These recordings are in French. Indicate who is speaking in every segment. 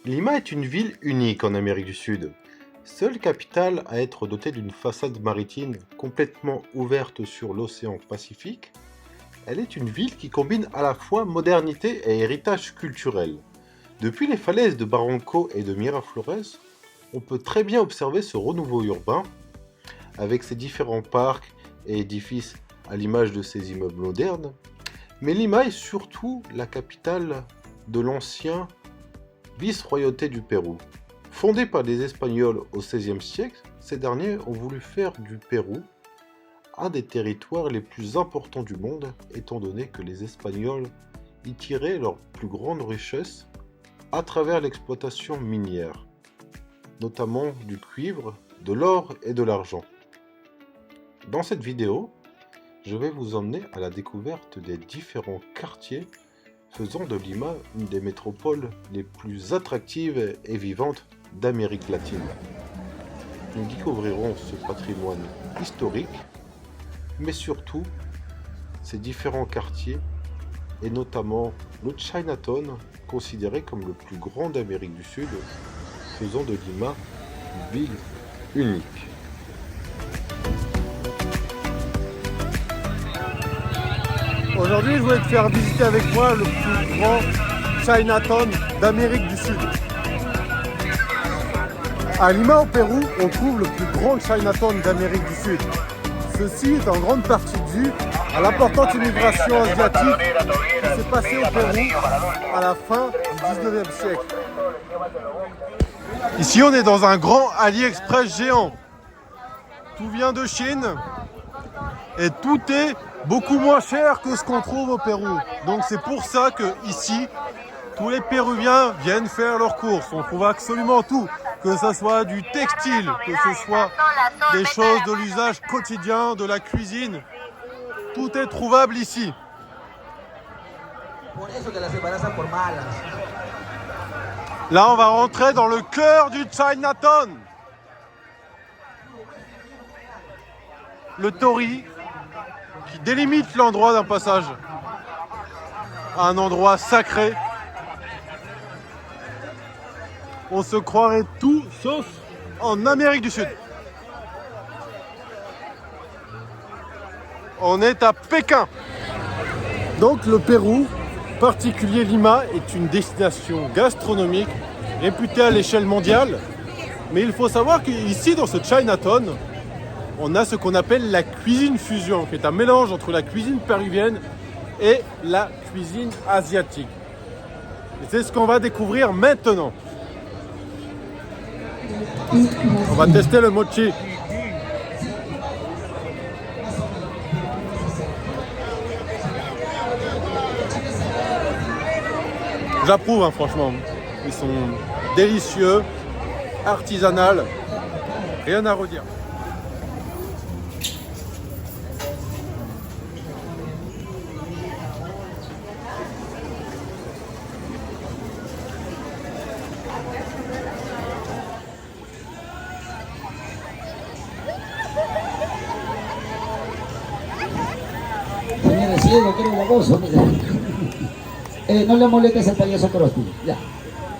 Speaker 1: Lima est une ville unique en Amérique du Sud. Seule capitale à être dotée d'une façade maritime complètement ouverte sur l'océan Pacifique, elle est une ville qui combine à la fois modernité et héritage culturel. Depuis les falaises de Barranco et de Miraflores, on peut très bien observer ce renouveau urbain avec ses différents parcs et édifices à l'image de ses immeubles modernes. Mais Lima est surtout la capitale de l'ancien vice-royauté du Pérou. Fondée par les Espagnols au XVIe siècle, ces derniers ont voulu faire du Pérou un des territoires les plus importants du monde, étant donné que les Espagnols y tiraient leur plus grande richesse à travers l'exploitation minière, notamment du cuivre, de l'or et de l'argent. Dans cette vidéo, je vais vous emmener à la découverte des différents quartiers faisant de Lima une des métropoles les plus attractives et vivantes d'Amérique latine. Nous découvrirons ce patrimoine historique, mais surtout ces différents quartiers, et notamment le Chinatown, considéré comme le plus grand d'Amérique du Sud, faisant de Lima une ville unique.
Speaker 2: Aujourd'hui, je voulais te faire visiter avec moi le plus grand Chinatown d'Amérique du Sud. À Lima, au Pérou, on trouve le plus grand Chinatown d'Amérique du Sud. Ceci est en grande partie dû à l'importante immigration asiatique qui s'est passée au Pérou à la fin du 19e siècle. Ici, on est dans un grand AliExpress géant. Tout vient de Chine et tout est beaucoup moins cher que ce qu'on trouve au Pérou. Donc c'est pour ça que ici, tous les Péruviens viennent faire leurs courses. On trouve absolument tout, que ce soit du textile, que ce soit des choses de l'usage quotidien, de la cuisine. Tout est trouvable ici. Là, on va rentrer dans le cœur du Chinatown. Le torii qui délimite l'endroit d'un passage à un endroit sacré. On se croirait tout sauf en Amérique du Sud. On est à Pékin. Donc le Pérou, en particulier Lima, est une destination gastronomique réputée à l'échelle mondiale. Mais il faut savoir qu'ici, dans ce Chinatown, on a ce qu'on appelle la cuisine fusion, qui est un mélange entre la cuisine péruvienne et la cuisine asiatique. Et c'est ce qu'on va découvrir maintenant. On va tester le mochi. J'approuve, hein, franchement. Ils sont délicieux, artisanales, rien à redire.
Speaker 3: Señores, ciego, que eres baboso, mira. No le molestes al payaso Krusty. Ya.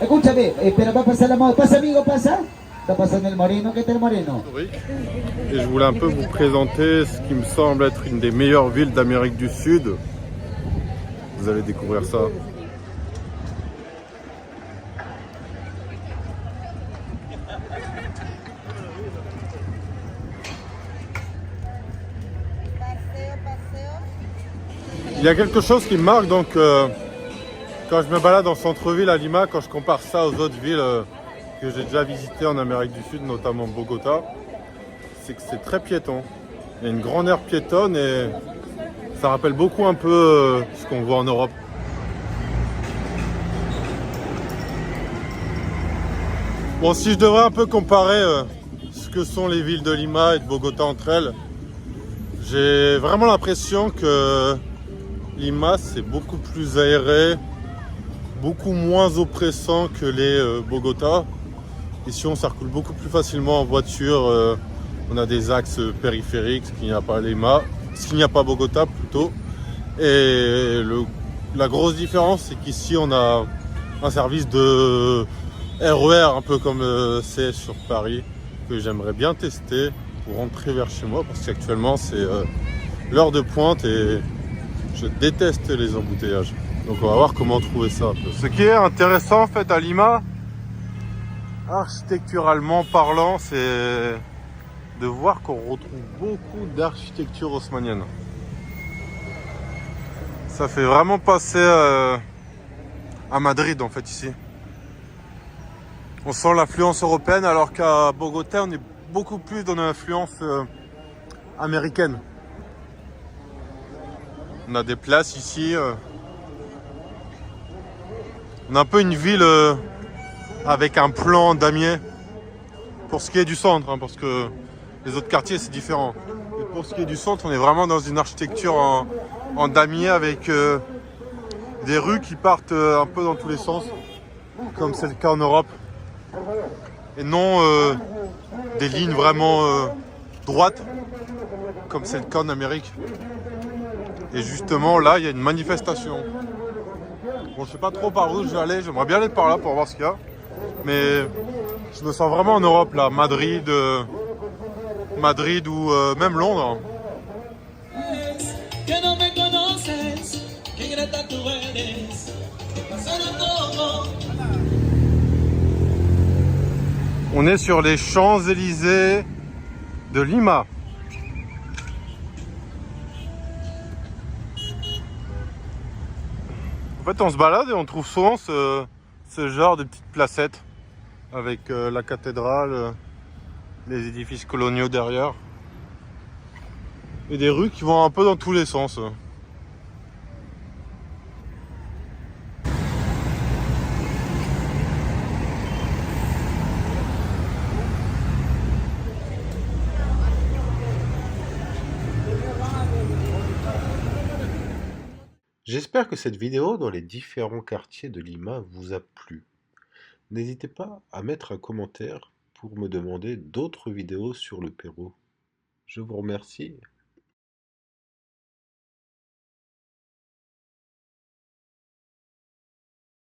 Speaker 3: Escúchame, pero va a pasar la moda. Pasa, amigo, pasa. Está pasando el moreno. ¿Qué tal el moreno?
Speaker 2: Oui. Et je voulais un peu vous présenter ce qui me semble être une des meilleures villes d'Amérique du Sud. Vous allez découvrir ça. Il y a quelque chose qui me marque donc quand je me balade en centre-ville à Lima, quand je compare ça aux autres villes que j'ai déjà visitées en Amérique du Sud, notamment Bogota, c'est que c'est très piéton. Il y a une grande aire piétonne et ça rappelle beaucoup un peu ce qu'on voit en Europe. Bon, si je devrais un peu comparer ce que sont les villes de Lima et de Bogota entre elles, j'ai vraiment l'impression que Lima, c'est beaucoup plus aéré, beaucoup moins oppressant que les Bogota. Ici, on circule beaucoup plus facilement en voiture. On a des axes périphériques, ce qu'il n'y a pas à Lima, ce qu'il n'y a pas à Bogota plutôt. Et la grosse différence, c'est qu'ici, on a un service de RER, un peu comme c'est sur Paris, que j'aimerais bien tester pour rentrer vers chez moi, parce qu'actuellement c'est l'heure de pointe et je déteste les embouteillages. Donc on va voir comment trouver ça un peu. Ce qui est intéressant en fait à Lima, architecturalement parlant, c'est de voir qu'on retrouve beaucoup d'architecture haussmannienne. Ça fait vraiment passer à Madrid en fait ici. On sent l'influence européenne alors qu'à Bogota on est beaucoup plus dans l'influence américaine. On a des places ici. On a un peu une ville avec un plan damier pour ce qui est du centre, hein, parce que les autres quartiers c'est différent. Et pour ce qui est du centre, on est vraiment dans une architecture en damier avec des rues qui partent un peu dans tous les sens, comme c'est le cas en Europe. Et non des lignes vraiment droites, comme c'est le cas en Amérique. Et justement là, il y a une manifestation. Bon, je sais pas trop par où je vais aller, j'aimerais bien aller par là pour voir ce qu'il y a. Mais je me sens vraiment en Europe là, Madrid ou même Londres. On est sur les Champs-Élysées de Lima. En fait, on se balade et on trouve souvent ce genre de petites placettes avec la cathédrale, les édifices coloniaux derrière et des rues qui vont un peu dans tous les sens.
Speaker 1: J'espère que cette vidéo dans les différents quartiers de Lima vous a plu. N'hésitez pas à mettre un commentaire pour me demander d'autres vidéos sur le Pérou. Je vous remercie.